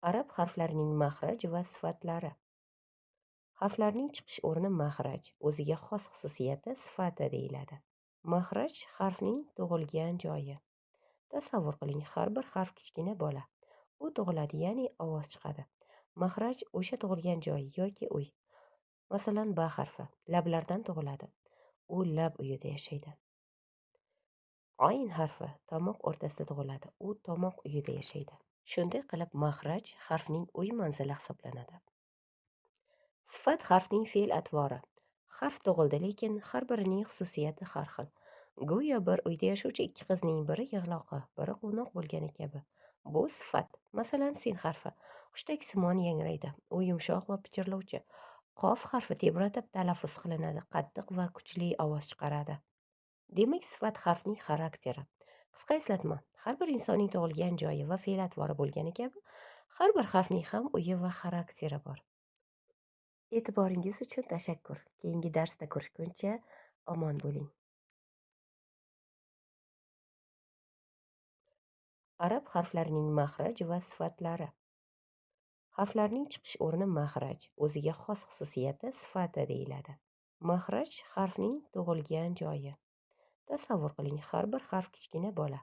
Arab harflarining maxraj va sifatlari. Harflarning chiqish o'rni maxraj, o'ziga xos xususiyati sifati deyiladi. Maxraj harfning tug'ilgan joyi. Tasavvur qiling, har bir harf kichkina bola. U tug'iladi, ya'ni ovoz chiqadi. Maxraj o'sha tug'ilgan joy yoki uy. Masalan, ba harfi lablardan tug'iladi. U lab uyida yashaydi. Ayn harfi tomoq o'rtasida tug'iladi. U tomoq uyida yashaydi. Shunday qilib, maxraj harfning uy manzili hisoblanadi. Sifat harfning fe'l-atvori. Harf tug'ildi, lekin har birining xususiyati har xil. Go'yo bir uyda yashovchi ikki qizning biri yig'loqi, biri quvnoq bo'lgani kabi. Bu sifat. Masalan, sin harfi hushtaksimon yangraydi. U yumshoq va pichirlovchi. Qof harfi tebratib talaffuz qilinadi, qattiq va kuchli ovoz chiqaradi. Demak, sifat harfning xarakteri. Qisqa eslatma: har bir insonning tug'ilgan joyi va fe'l-atvori bo'lgani kabi, har bir harfning ham uyi va xarakteri bor. E'tiboringiz uchun tashakkur. Keyingi darsda ko'rishguncha omon bo'ling. Arab harflarining maxraj va sifatlari. Harflarning chiqish o'rni maxraj, o'ziga xos xususiyati sifati deyiladi. Maxraj harfning tug'ilgan joyi. Tasavvur qiling, har bir harf kichkina bola.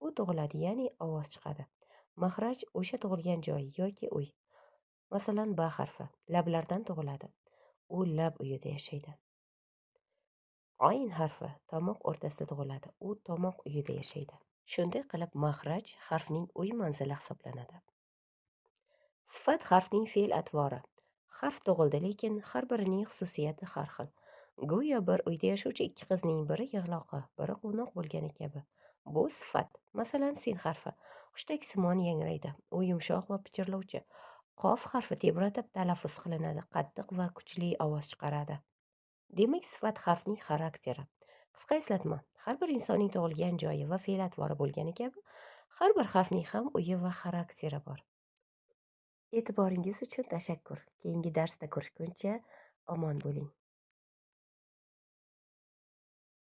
U tug'iladi, ya'ni ovoz chiqadi. Maxraj o'sha tug'ilgan joy yoki uy. Masalan, ba harfi lablardan tug'iladi. U lab uyida yashaydi. Ayn harfi tomoq o'rtasida tug'iladi. U tomoq uyida yashaydi. Shunday qilib, maxraj harfning uy manzili hisoblanadi. Sifat harfning fe'l-atvori. Harf tug'ildi, lekin har birining xususiyati har xil. Go'yo bir uyda yashovchi ikki qizning biri yig'loqi, biri quvnoq bo'lgani kabi. Bu sifat. Masalan, sin harfi hushtaksimon yangraydi. U yumshoq va pichirlovchi. Qof harfi tebratib talaffuz qilinadi, qattiq va kuchli ovoz chiqaradi. Demak, sifat harfning xarakteri. Qisqa eslatma: har bir insonning tug'ilgan joyi va fe'l-atvori bo'lgani kabi, har bir harfning ham uyi va xarakteri bor. E'tiboringiz uchun tashakkur. Keyingi darsda ko'rishguncha omon bo'ling.